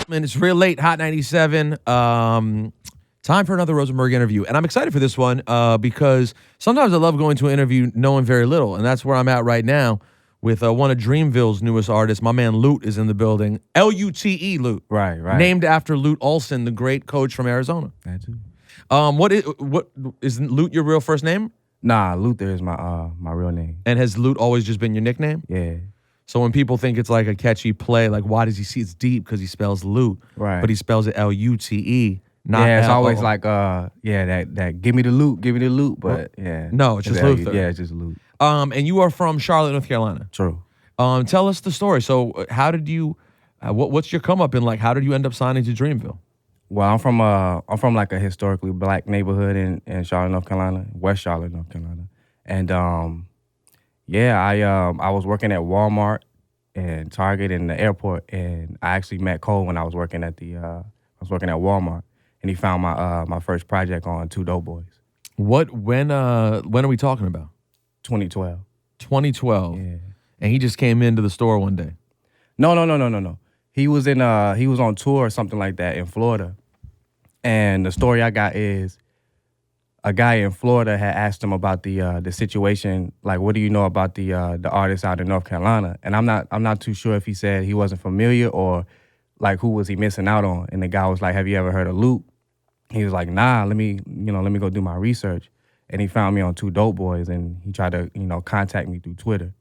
And it's real late, Hot 97. Time for another Rosenberg interview. And I'm excited for this one because sometimes I love going to an interview knowing very little. And that's where I'm at right now with one of Dreamville's newest artists. My man Lute is in the building. Lute, Lute. Right. Named after Lute Olson, the great coach from Arizona. That too. What is Lute your real first name? Nah, Luther is my my real name. And has Lute always just been your nickname? Yeah. So when people think it's like a catchy play, like why does he see it's deep? Because he spells Lute. Right. But he spells it Lute, not yeah, it's L-O. always like that give me the loot, but yeah. No, it's just Luther. Yeah, it's just loot. And you are from Charlotte, North Carolina. True. Tell us the story. So how did you what's your come up in like how did you end up signing to Dreamville? Well, I'm from like a historically black neighborhood in Charlotte, North Carolina, West Charlotte, North Carolina. And I was working at Walmart and Target and the airport, and I actually met Cole when I was working at Walmart, and he found my first project on Two Dope Boys. When are we talking about? 2012. 2012. Yeah. And he just came into the store one day. No. He was on tour or something like that in Florida. And the story I got is a guy in Florida had asked him about the situation, like, what do you know about the artists out in North Carolina? And I'm not too sure if he said he wasn't familiar or like who was he missing out on. And the guy was like, have you ever heard of Lute? He was like, nah, let me go do my research. And he found me on Two Dope Boys, and he tried to, contact me through Twitter.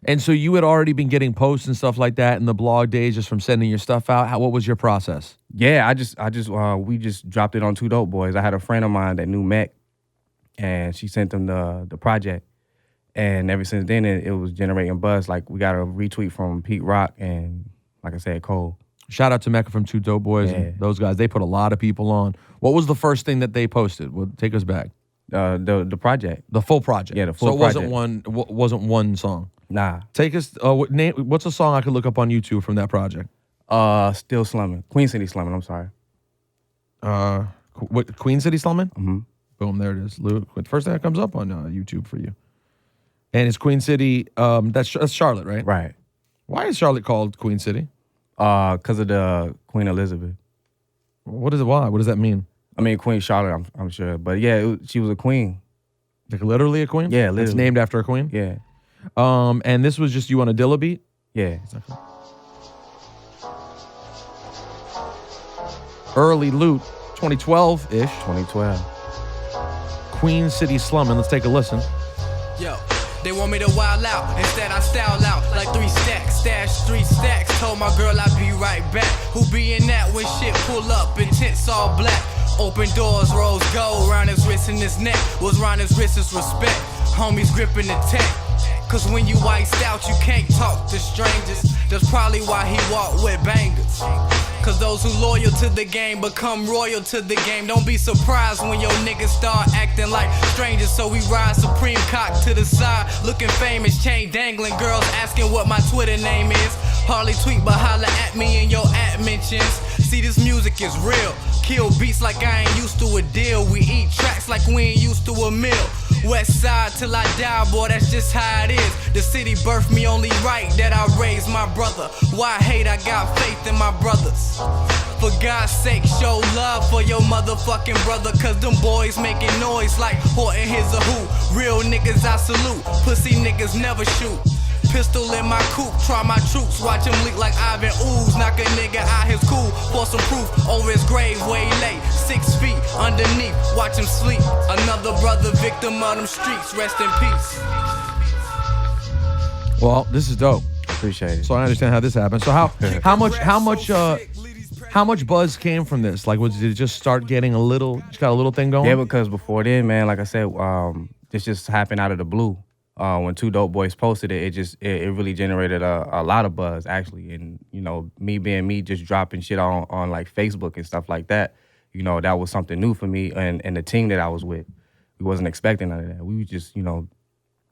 And so you had already been getting posts and stuff like that in the blog days just from sending your stuff out. What was your process? Yeah, we just dropped it on Two Dope Boys. I had a friend of mine that knew Mech, and she sent him the project. And ever since then, it was generating buzz. Like, we got a retweet from Pete Rock and, like I said, Cole. Shout out to Mecca from Two Dope Boys and those guys. They put a lot of people on. What was the first thing that they posted? Well, take us back. The project. The full project. Yeah, the full project. So it wasn't one song. Nah. Take us. What's a song I could look up on YouTube from that project? Still Slumming. Queen City Slumming. I'm sorry. What Queen City Slumming? Mm-hmm. Boom, there it is. The first thing that comes up on YouTube for you. And it's Queen City. That's Charlotte, right? Right. Why is Charlotte called Queen City? Because of the Queen Elizabeth. What is it? Why? What does that mean? I mean, Queen Charlotte, I'm sure. But yeah, she was a queen. Like literally a queen? Yeah, literally. It's named after a queen? Yeah. And this was just you on a Dilla beat? Yeah. Early Lute, 2012-ish. 2012. Queen City Slumming. Let's take a listen. Yo, they want me to wild out. Instead, I style out like 3 stacks. Stash 3 stacks. Told my girl I'd be right back. Who be in that when shit pull up and tents all black? Open doors, rose gold. Round his wrist and his neck. Was round his wrist is respect. Homies gripping the tech. Cause when you iced out, you can't talk to strangers. That's probably why he walk with bangers. Cause those who loyal to the game become royal to the game. Don't be surprised when your niggas start acting like strangers. So we ride supreme, cock to the side, looking famous, chain dangling, girls asking what my Twitter name is. Hardly tweet, but holla at me in your at mentions. See, this music is real. Kill beats like I ain't used to a deal. We eat tracks like we ain't used to a meal. West side till I die, boy, that's just how it is. The city birthed me, only right that I raised my brother. Why hate? I got faith in my brothers. For God's sake, show love for your motherfucking brother. Cause them boys making noise like Horton, here's a who. Real niggas I salute, pussy niggas never shoot. Pistol in my coupe, try my troops, watch him leak like Ivan Ooze. Knock a nigga out his cool, for some proof, over his grave way late. 6 feet underneath, watch him sleep. Another brother victim of them streets, rest in peace. Well, this is dope. Appreciate it. So I understand how this happened. So how much buzz came from this? Like, did it just start getting just got a little thing going? Yeah, because before then, man, like I said, this just happened out of the blue. When Two Dope Boys posted it, it really generated a lot of buzz, actually. And, me being me, just dropping shit on like Facebook and stuff like that, that was something new for me and the team that I was with. We wasn't expecting none of that. We were just,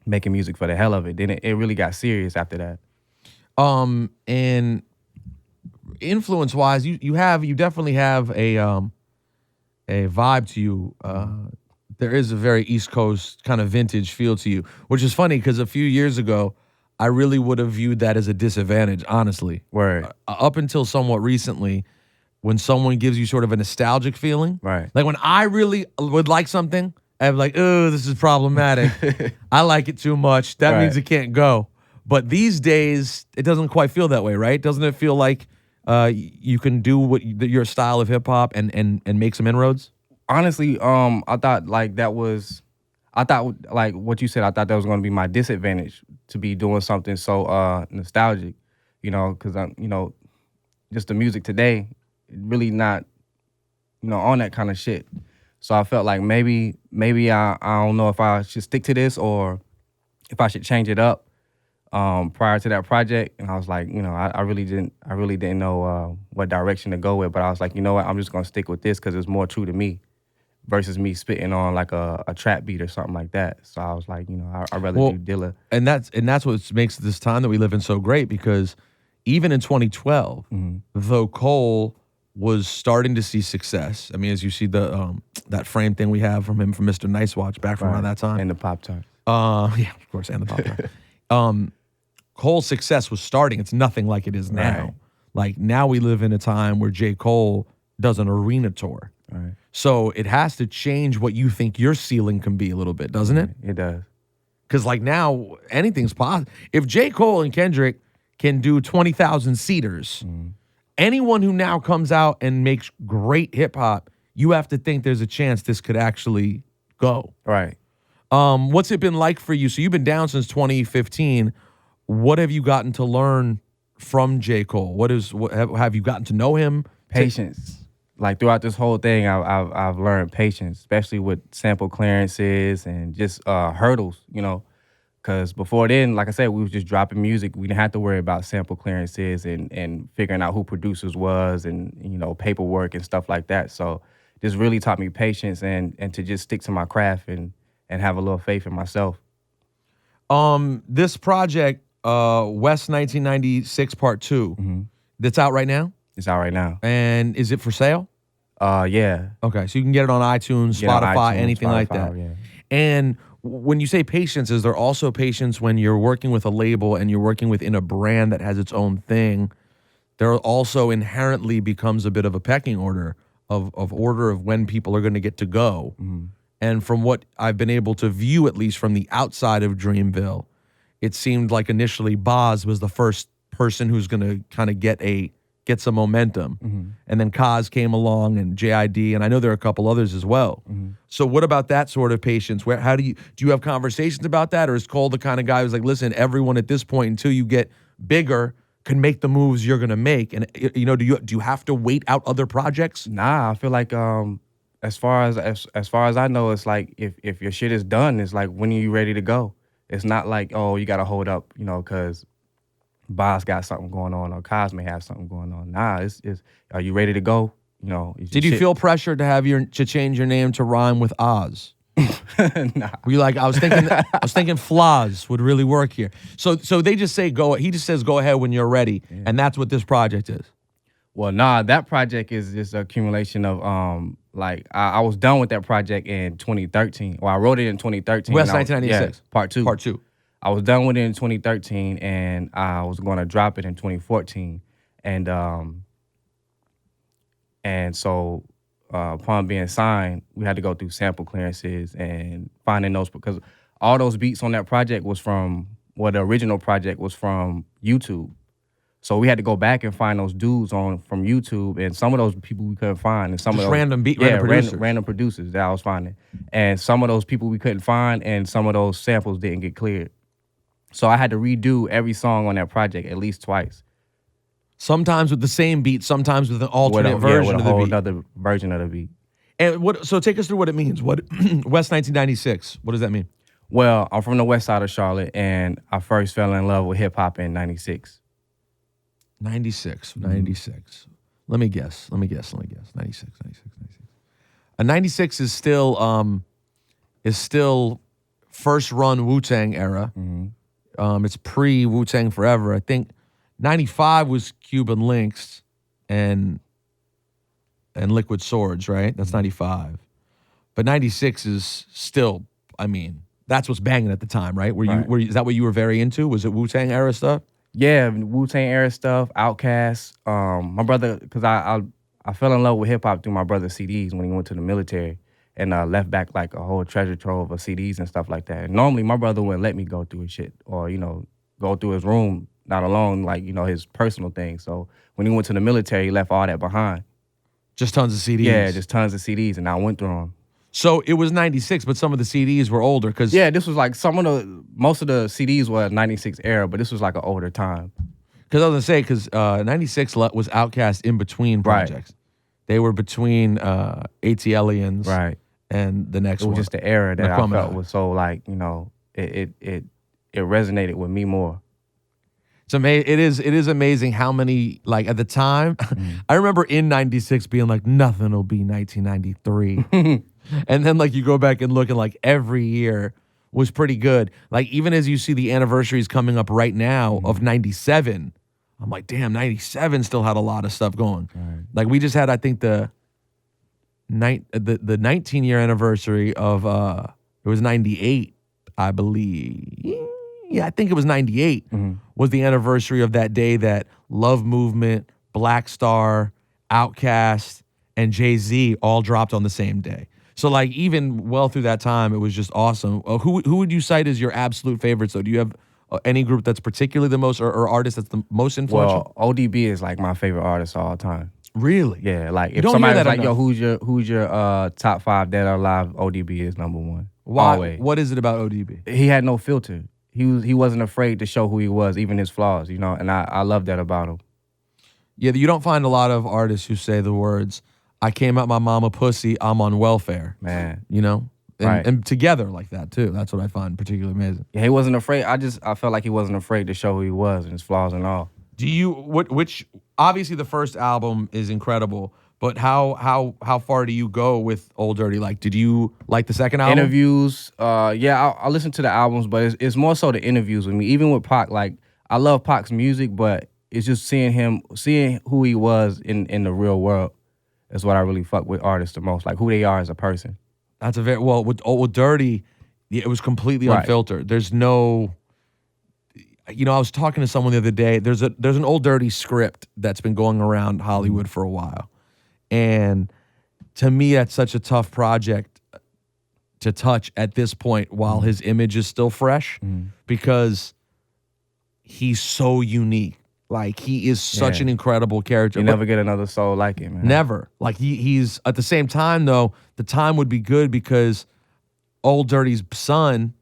making music for the hell of it. Then it really got serious after that. And influence-wise, you definitely have a vibe to you. There is a very East Coast kind of vintage feel to you, which is funny because a few years ago, I really would have viewed that as a disadvantage, honestly. Word. Up until somewhat recently, when someone gives you sort of a nostalgic feeling. Right. Like when I really would like something, I'm like, oh, this is problematic. I like it too much. That means it can't go. But these days, it doesn't quite feel that way, right? Doesn't it feel like you can do what your style of hip hop and make some inroads? Honestly, I thought like what you said, I thought that was going to be my disadvantage to be doing something so nostalgic, because I'm, just the music today, really not, on that kind of shit. So I felt like maybe I don't know if I should stick to this or if I should change it up prior to that project. And I was like, I really didn't know what direction to go with. But I was like, you know what, I'm just gonna stick with this because it's more true to me versus me spitting on like a trap beat or something like that. So I was like, I'd rather do Dilla. And that's what makes this time that we live in so great, because even in 2012, though Cole was starting to see success. I mean, as you see the that frame thing we have from him from Mr. Nice Watch back from around that time. And the Pop-Tart. Yeah, of course, and the Pop-Tart. Cole's success was starting. It's nothing like it is now. Right. Like now we live in a time where J. Cole does an arena tour. Right. So it has to change what you think your ceiling can be a little bit, doesn't it? It does. Because like now, anything's possible. If J. Cole and Kendrick can do 20,000 seaters, anyone who now comes out and makes great hip hop, you have to think there's a chance this could actually go. Right. What's it been like for you? So you've been down since 2015. What have you gotten to learn from J. Cole? What have you gotten to know him? Patience. Like throughout this whole thing, I've learned patience, especially with sample clearances and just hurdles, Because before then, like I said, we was just dropping music. We didn't have to worry about sample clearances and figuring out who producers was and, paperwork and stuff like that. So this really taught me patience and to just stick to my craft and have a little faith in myself. This project, West 1996 Part 2, that's out right now? It's out right now. And is it for sale? Yeah. Okay, so you can get it on iTunes, Spotify, anything like that. Yeah. And when you say patience, is there also patience when you're working with a label and you're working within a brand that has its own thing? There also inherently becomes a bit of a pecking order of order of when people are going to get to go. And from what I've been able to view, at least from the outside of Dreamville, it seemed like initially Boz was the first person who's going to kind of get some momentum. And then Kaz came along and JID, and I know there are a couple others as well. So what about that sort of patience? How do you have conversations about that? Or is Cole the kind of guy who's like, listen, everyone at this point, until you get bigger, can make the moves you're going to make? And do you have to wait out other projects? Nah, I feel like as far as I know, it's like if your shit is done, it's like when are you ready to go? It's not like, oh, you got to hold up, because Boz got something going on or Kaz may have something going on. Nah, it's are you ready to go? Did you feel pressured to change your name to rhyme with Oz? Nah. Were you like, I was thinking Flaz would really work here. So they just say go. He just says go ahead when you're ready, and that's what this project is. Well, nah, that project is just an accumulation of I was done with that project in 2013. Well, I wrote it in 2013. West 1996. Yeah, Part 2. Part 2. I was done with it in 2013, and I was going to drop it in 2014. And so upon being signed, we had to go through sample clearances and finding those, because all those beats on that project was from, the original project was from YouTube. So we had to go back and find those dudes from YouTube, and some of those people we couldn't find, and some just of those random producers that I was finding, and some of those people we couldn't find, and some of those samples didn't get cleared. So I had to redo every song on that project at least twice. Sometimes with the same beat, sometimes with an alternate version of the beat. With a whole other version of the beat. And so take us through what it means. What West 1996? What does that mean? Well, I'm from the west side of Charlotte, and I first fell in love with hip hop in 96. 96. Let me guess. 96. 96 is still first run Wu-Tang era. It's pre Wu-Tang Forever. I think 95 was Cuban Links and Liquid Swords, right? That's 95. But 96 is still, that's what's banging at the time, right? Is that what you were very into? Was it Wu-Tang era stuff? Yeah, Wu-Tang era stuff, Outkast. My brother, because I fell in love with hip hop through my brother's CDs when he went to the military, and left back like a whole treasure trove of CDs and stuff like that. And normally my brother wouldn't let me go through his shit or go through his room, not alone, like his personal things. So when he went to the military, he left all that behind. Just tons of CDs. Yeah, just tons of CDs, and I went through them. So it was 96, but some of the CDs were older because this was like most of the CDs were 96 era, but this was like an older time. Because I was gonna say, because 96 was Outkast in between projects. Right. They were between ATLians, right, and the next one. It was just the era that I felt was so like it resonated with me more. It is amazing how many, like, at the time, I remember in 96 being like, nothing will be 1993. And then, like, you go back and look and, like, every year was pretty good. Like, even as you see the anniversaries coming up right now of 97, I'm like, damn, 97 still had a lot of stuff going. Right. Like, we just had, I think, the 19-year anniversary of, it was 98, I believe. Yeah, I think it was 98 was the anniversary of that day that Love Movement, Black Star, Outkast, and Jay-Z all dropped on the same day. So, like, even well through that time, it was just awesome. Who would you cite as your absolute favorites, though? Do you have any group that's particularly the most, or artist that's the most influential? Well, ODB is like my favorite artist of all time. Really? Yeah, like if somebody's like, yo, who's your top 5 dead or alive, ODB is number 1. Why? Always. What is it about ODB? He had no filter. He wasn't afraid to show who he was, even his flaws, and I love that about him. Yeah, you don't find a lot of artists who say the words, I came out my mama pussy, I'm on welfare. Man. Right. And together like that too. That's what I find particularly amazing. Yeah, he wasn't afraid. I felt like he wasn't afraid to show who he was and his flaws and all. Which obviously the first album is incredible, but how far do you go with Old Dirty? Like, did you like the second album? Interviews, I listen to the albums, but it's more so the interviews with me. Even with Pac, like, I love Pac's music, but it's just seeing who he was in the real world is what I really fuck with artists the most, like who they are as a person. That's a with Dirty, it was completely unfiltered. There's no, I was talking to someone the other day. There's an Old Dirty script that's been going around Hollywood for a while. And to me, that's such a tough project to touch at this point while his image is still fresh because he's so unique. Like, he is such an incredible character. You never get another soul like him, man. Never. Like, he's at the same time, though, the time would be good because Old Dirty's son,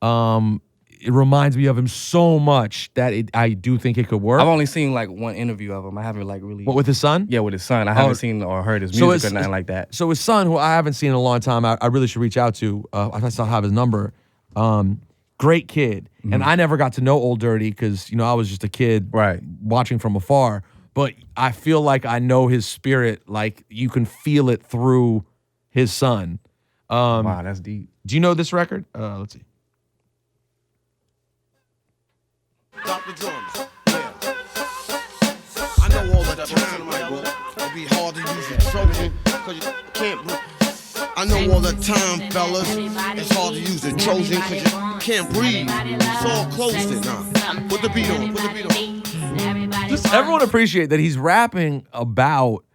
it reminds me of him so much that I do think it could work. I've only seen like one interview of him. I haven't like really. What, with his son? Yeah, with his son. I haven't seen or heard his music or nothing like that. So his son, who I haven't seen in a long time, I really should reach out to. I still have his number. Great kid. And I never got to know Old Dirty because, I was just a kid watching from afar. But I feel like I know his spirit. Like, you can feel it through his son. Wow, that's deep. Do you know this record? Let's see. Dr. Jones, yeah. I know all the time, Michael. It'll be hard to use a Trojan because you can't. I know all the time, fellas. It's hard to use a Trojan because you can't breathe. It's all close to now. Put the beat on. Put the beat on. Just everyone appreciate that he's rapping about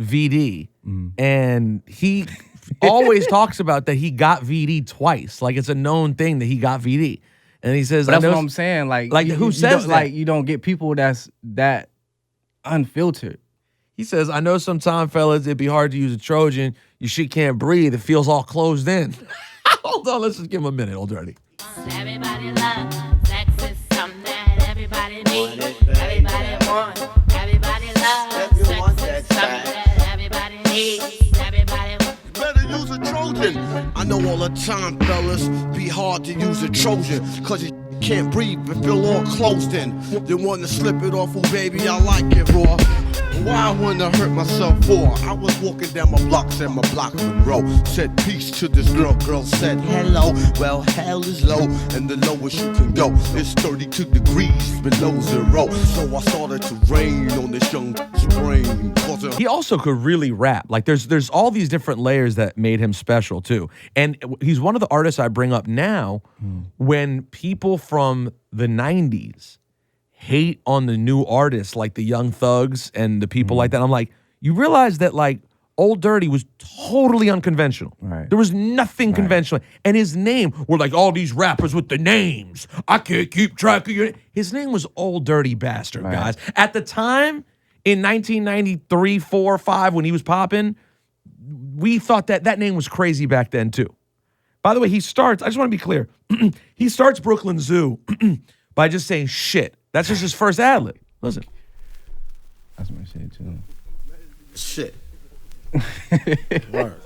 VD, and he always talks about that he got VD twice. Like, it's a known thing that he got VD. And he says, that's what I'm saying. Like who says that? Like, you don't get people that's that unfiltered. He says, I know sometimes, fellas, it'd be hard to use a Trojan. Your shit can't breathe. It feels all closed in. Hold on, let's just give him a minute, Old Dirty. Everybody loves sex is something that everybody needs. Everybody wants. Everybody loves sex is something that everybody needs. Everybody wants. Better use a Trojan. I know all the time, fellas, be hard to use a Trojan because you can't breathe but feel all closed in. They want to slip it off, oh baby, I like it raw. Why I wanna hurt myself for? I was walking down my block, said my block Monroe. Said peace to this girl, girl said hello. Well, hell is low, and the lowest you can go is 32 degrees below zero. So I started to rain on this young brain. He also could really rap. Like there's all these different layers that made him special too. And he's one of the artists I bring up now when people from the 90s hate on the new artists like the Young Thugs and the people like that. I'm like, you realize that like Old Dirty was totally unconventional. Right. There was nothing conventional. And his name, we're like all these rappers with the names. I can't keep track of your His name was Old Dirty Bastard, guys. At the time, in 1993, 4, 5, when he was popping, we thought that name was crazy back then too. By the way, I just want to be clear, he starts Brooklyn Zoo by just saying shit. That's just his first ad-lib. Listen. That's my shit too. Shit. Word.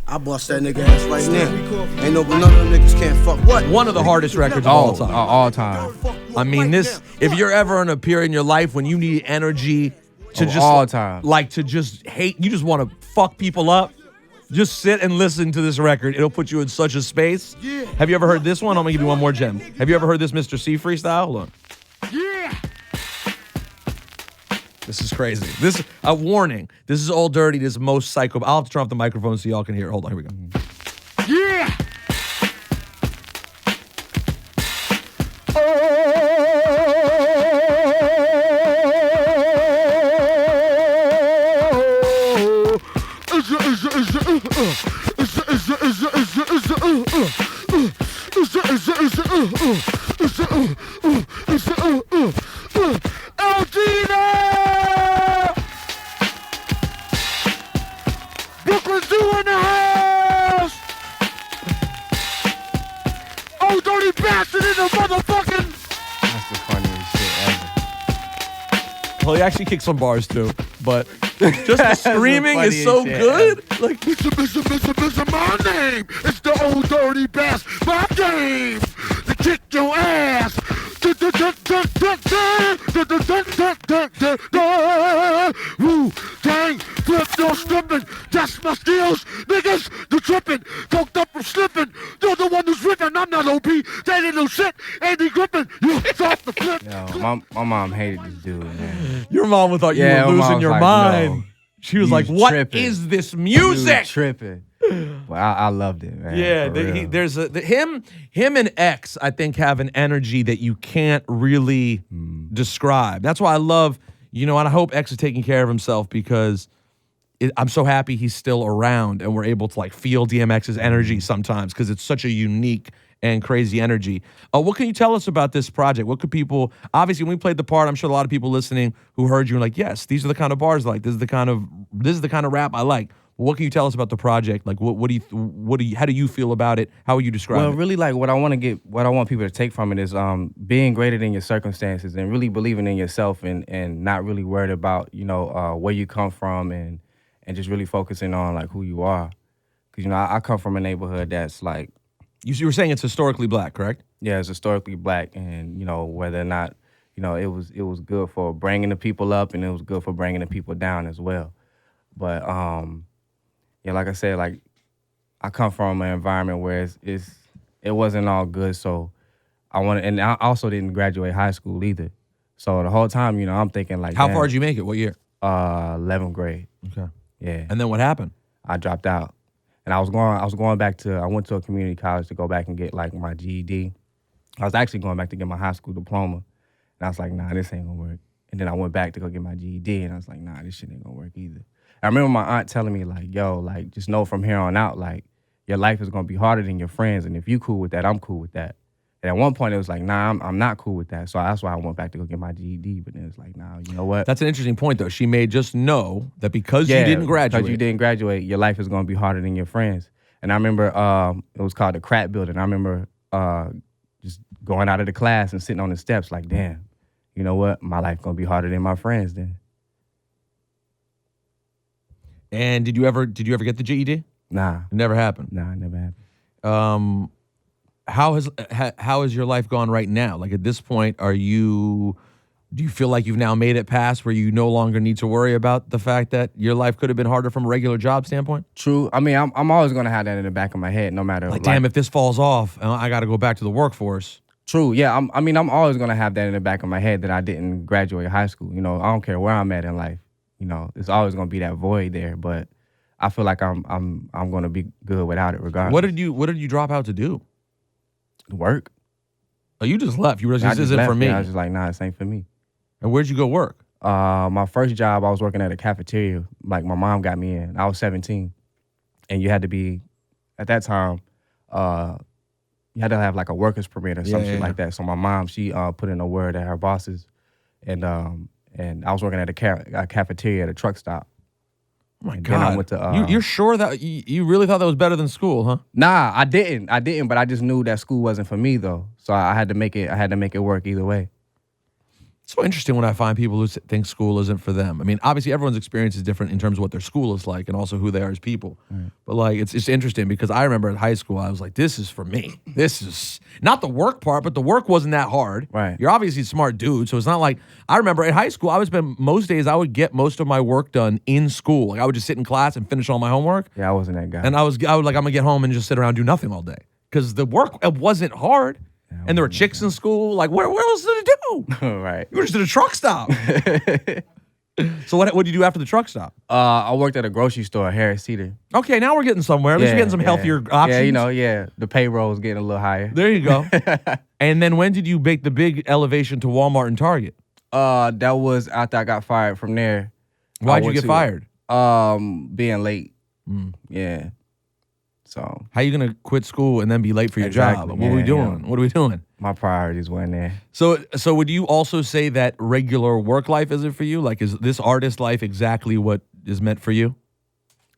I bust that nigga ass right now. Ain't none of them niggas can't fuck. What? One of the hardest records of all time. All time. I mean, if you're ever in a period in your life when you need energy to just all time, like to just hate, you just want to fuck people up, just sit and listen to this record. It'll put you in such a space. Yeah. Have you ever heard this one? I'm gonna give you one more gem. Have you ever heard this Mr. C freestyle? Hold on. Yeah. This is crazy. This a warning. This is Old Dirty. This is most psycho. I'll have to turn off the microphone so y'all can hear. Hold on. Here we go. Yeah. Brooklyn Zoo in the house! Old Dirty Bastard in the motherfucking... That's the funniest shit ever. Well, he actually kicked some bars too, but just the screaming is so good. Like, Mr. My name is the Old Dirty Bastard. My game to kick your ass. Wu-Tang, flip, no stripping. That's my skills, niggas. You tripping, coked up from slipping. You're the one who's ripping. I'm not OP. They didn't know shit. Andy Griffin, you off the flip. Yo, my mom hated this dude, man. your mom thought you Yeah, were my losing mom's your like, mind. no, She was you like, "What is tripping. this music?" You tripping. Well, I loved it, man. Yeah, for real. there's him and X. I think have an energy that you can't really describe. That's why I love, and I hope X is taking care of himself because I'm so happy he's still around and we're able to like feel DMX's energy sometimes because it's such a unique and crazy energy. What can you tell us about this project? What could people? Obviously, when we played the part, I'm sure a lot of people listening who heard you were like, "Yes, these are the kind of bars I like. This is the kind of rap I like." What can you tell us about the project? Like, how do you feel about it? How would you describe it? Well, really, like what I want people to take from it is being greater than your circumstances and really believing in yourself and not really worried about where you come from and just really focusing on like who you are. Because I come from a neighborhood that's like you were saying it's historically black, correct? Yeah, it's historically black, and whether or not it was good for bringing the people up and it was good for bringing the people down as well. But yeah, like I said, like I come from an environment where it wasn't all good, so and I also didn't graduate high school either. So the whole time, I'm thinking like, how far did you make it? What year? 11th grade. Okay. Yeah. And then what happened? I dropped out, and I went to a community college to go back and get like my GED. I was actually going back to get my high school diploma, and I was like, nah, this ain't gonna work. And then I went back to go get my GED, and I was like, nah, this shit ain't gonna work either. I remember my aunt telling me, like, yo, like, just know from here on out, like, your life is going to be harder than your friends. And if you cool with that, I'm cool with that. And at one point, it was like, nah, I'm not cool with that. So that's why I went back to go get my GED. But then it's like, nah, you know what? That's an interesting point, though. She may just know that because you didn't graduate. Because you didn't graduate, your life is going to be harder than your friends. And I remember it was called the Crack Building. I remember just going out of the class and sitting on the steps like, damn, you know what? My life going to be harder than my friends then. And did you ever get the GED? Nah. It never happened? Nah, it never happened. How has your life gone right now? Like at this point, are you Do you feel like you've now made it past where you no longer need to worry about the fact that your life could have been harder from a regular job standpoint? True. I mean, I'm always gonna have that in the back of my head, no matter. Like, damn, if this falls off, I got to go back to the workforce. True. Yeah. I'm always gonna have that in the back of my head that I didn't graduate high school. You know, I don't care where I'm at in life. You know, it's always gonna be that void there. But I feel like I'm gonna be good without it, regardless. What did you drop out to do? Work? Oh, you just left. You were I this just isn't left. for me. Yeah, I was just like, nah, this ain't for me. And where'd you go work? My first job, I was working at a cafeteria. Like, my mom got me in. I was 17, and you had to be, at that time, you had to have like a worker's permit or some shit like that. So my mom, she put in a word at her bosses, and I was working at a cafeteria at a truck stop. Oh my And God. then I went to, you're sure that you really thought that was better than school, huh? Nah, I didn't, but I just knew that school wasn't for me though. So I had to make it work either way. It's so interesting when I find people who think school isn't for them. I mean, obviously everyone's experience is different in terms of what their school is like and also who they are as people. Right. But like, it's interesting because I remember at high school, I was like, this is for me. This is not the work part, but the work wasn't that hard. Right. You're obviously a smart dude. So it's not like, I remember at high school, I would spend most days, I would get most of my work done in school. Like I would just sit in class and finish all my homework. Yeah, I wasn't that guy. And I would like, I'm gonna get home and just sit around and do nothing all day. Because the work, it wasn't hard. And there were chicks in school. Like, where else did it do? Right. You were just at a truck stop. So what did you do after the truck stop? I worked at a grocery store, Harris Teeter. Okay, now we're getting somewhere. At least we're getting some healthier options. Yeah, the payroll is getting a little higher. There you go. And then when did you make the big elevation to Walmart and Target? That was after I got fired from there. Why'd you get fired? Being late. Yeah. So how you gonna quit school and then be late for your job? What are we doing? What are we doing? My priorities weren't there. So would you also say that regular work life isn't for you? Like, is this artist life exactly what is meant for you?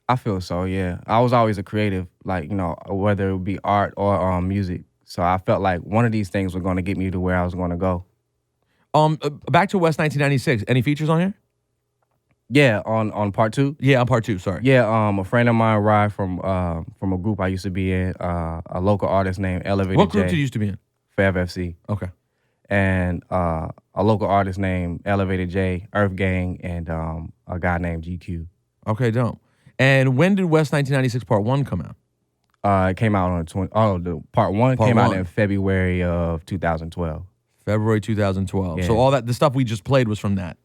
I feel so, yeah. I was always a creative, like, you know, whether it would be art or music. So I felt like one of these things was going to get me to where I was going to go. Back to West 1996. Any features on here? Yeah, on part 2. Yeah, on part 2. Sorry. Yeah, a friend of mine, Rye, from a group I used to be in, a local artist named Elevated J. What group did you used to be in? Forever FC. Okay. And a local artist named Elevated J, Earth Gang, and a guy named GQ. Okay, dope. And when did West 1996 Part 1 come out? It came out on the part 1 came out in February of 2012. February 2012. Yeah. So all that, the stuff we just played was from that.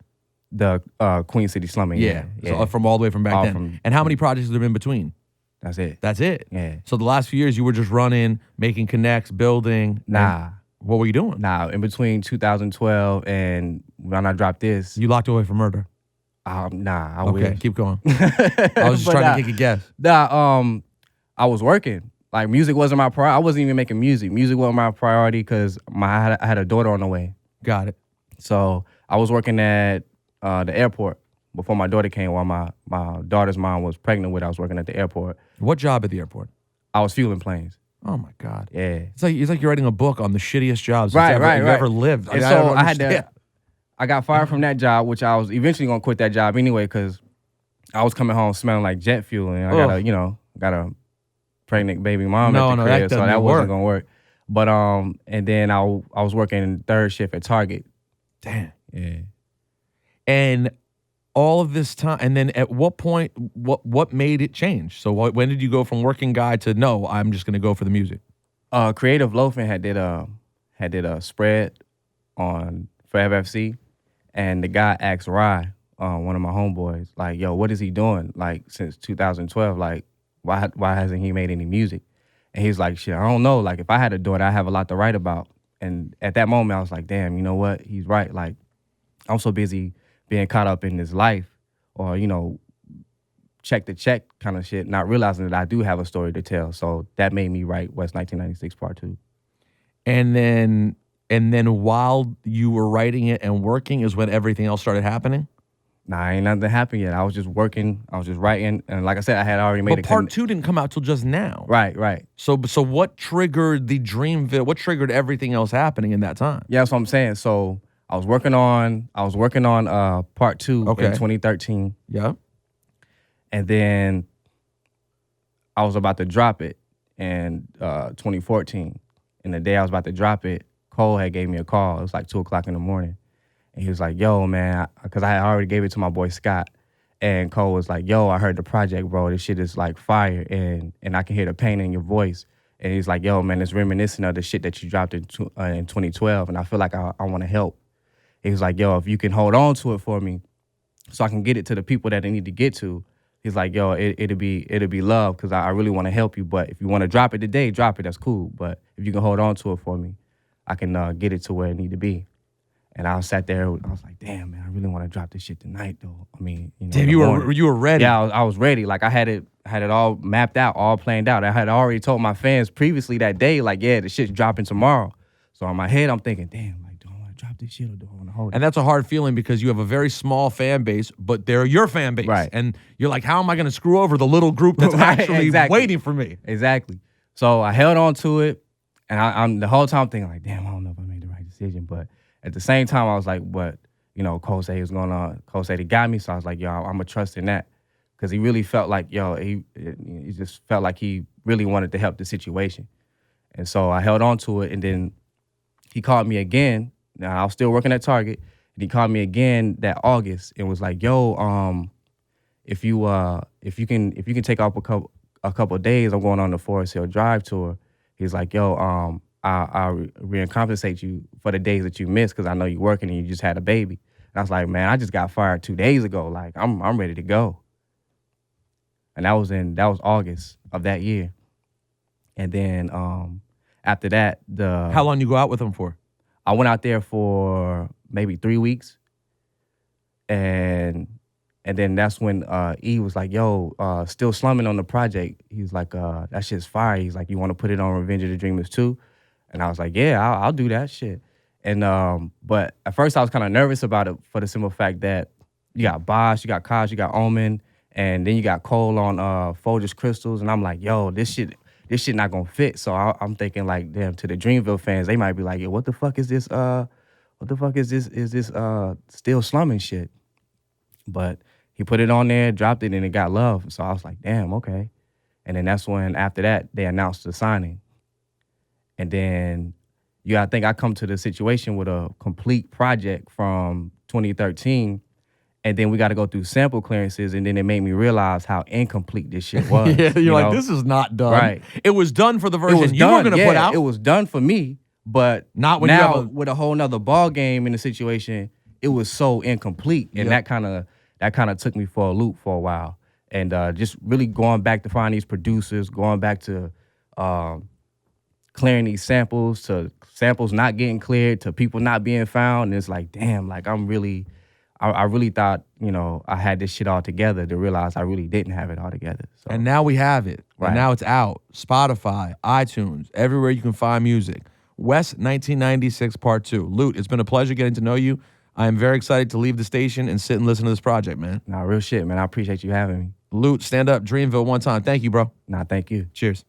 The Queen City Slumming. Yeah. So from all the way from back then. And how many projects have there been between? That's it. That's it? Yeah. So the last few years you were just running, making connects, building. Nah. What were you doing? Nah, in between 2012 and when I dropped this. You locked away for murder? Nah, I Okay, wish. keep going. I was just trying to take a guess. Nah, I was working. Like, music wasn't my priority. I wasn't even making music. Music wasn't my priority because I had a daughter on the way. Got it. So I was working at the airport before my daughter came. While my daughter's mom was pregnant with, I was working at the airport. What job at the airport? I was fueling planes. Oh my God. Yeah. It's like you're writing a book on the shittiest jobs Right. you've ever lived. And so I had to. I got fired from that job, which I was eventually gonna quit that job anyway because I was coming home smelling like jet fuel, and I got a pregnant baby mom at the crib, so that wasn't gonna work. But and then I was working third shift at Target. Damn. Yeah. And all of this time, and then at what point, what made it change? So when did you go from working guy to no, I'm just gonna go for the music? Creative Loafing had did a spread on Forever FC, and the guy asked Rye, one of my homeboys, like, yo, what is he doing? Like, since 2012, like, why hasn't he made any music? And he's like, shit, I don't know. Like, if I had a daughter, I have a lot to write about. And at that moment, I was like, damn, you know what? He's right. Like, I'm so busy being caught up in this life or, you know, check to check kind of shit, not realizing that I do have a story to tell. So that made me write West 1996 Part 2. And then while you were writing it and working is when everything else started happening? Nah, ain't nothing happened yet. I was just working. I was just writing. And like I said, I had already made But Part 2 didn't come out till just now. Right. So what triggered the Dreamville? What triggered everything else happening in that time? Yeah, that's what I'm saying. So I was working on Part 2 in 2013. Yeah. And then I was about to drop it in 2014. And the day I was about to drop it, Cole had gave me a call. It was like 2 o'clock in the morning. And he was like, yo, man, because I already gave it to my boy Scott. And Cole was like, yo, I heard the project, bro. This shit is like fire. And I can hear the pain in your voice. And he's like, yo, man, it's reminiscent of the shit that you dropped in 2012. And I feel like I want to help. He was like, yo, if you can hold on to it for me so I can get it to the people that I need to get to. He's like, yo, it'll be love because I really want to help you. But if you want to drop it today, drop it. That's cool. But if you can hold on to it for me, I can get it to where it need to be. And I sat there. I was like, damn, man, I really want to drop this shit tonight, though. I mean, you know, Damn, you were ready. Yeah, I was ready. Like I had it all mapped out, all planned out. I had already told my fans previously that day, like, yeah, the shit's dropping tomorrow. So in my head, I'm thinking, damn, like, do I want to drop this shit or do I want to hold it? And that's a hard feeling because you have a very small fan base, but they're your fan base. Right. And you're like, how am I going to screw over the little group that's Right, actually exactly. waiting for me? Exactly. So I held on to it, and I'm the whole time thinking like, damn, I don't know if I made the right decision. But at the same time, I was like, but, you know, Cole said he was going on. Cole said he got me, so I was like, yo, I'm going to trust in that. Because he really felt like, yo, he just felt like he really wanted to help the situation. And so I held on to it, and then he called me again. Now, I was still working at Target, and he called me again that August and was like, yo, if you can take off a couple of days, I'm going on the Forest Hill Drive tour. He's like, yo, I'll recompensate you for the days that you missed because I know you're working and you just had a baby. And I was like, man, I just got fired 2 days ago. Like, I'm ready to go. And that was August of that year. And then after that, How long you go out with them for? I went out there for maybe 3 weeks. And then that's when E was like, yo, still slumming on the project. He's like, that shit's fire. He's like, you want to put it on Revenge of the Dreamers too? And I was like, yeah, I'll do that shit. And but at first I was kind of nervous about it for the simple fact that you got Bosh, you got Kaj, you got Omen, and then you got Cole on Folgers Crystals. And I'm like, yo, this shit not gonna fit. So I'm thinking like, damn, to the Dreamville fans, they might be like, yo, what the fuck is this? What the fuck is this? Is this still slumming shit? But he put it on there, dropped it, and it got love. So I was like, damn, okay. And then that's when, after that, they announced the signing. And then I think I come to the situation with a complete project from 2013, and then we got to go through sample clearances, and then it made me realize how incomplete this shit was. Yeah, you're like, this is not done. Right. It was done for the version was you done, were going to put out. It was done for me, but Not when you now have with a whole nother ball game in the situation, it was so incomplete, and that kind of took me for a loop for a while, and just really going back to find these producers, going back to clearing these samples, to samples not getting cleared, to people not being found, and it's like, damn, like I really thought, you know, I had this shit all together to realize I really didn't have it all together. So. And now we have it. Right. And now it's out. Spotify, iTunes, everywhere you can find music. West 1996 Part 2. Lute, it's been a pleasure getting to know you. I am very excited to leave the station and sit and listen to this project, man. Nah, real shit, man. I appreciate you having me. Lute, stand up, Dreamville one time. Thank you, bro. Nah, thank you. Cheers.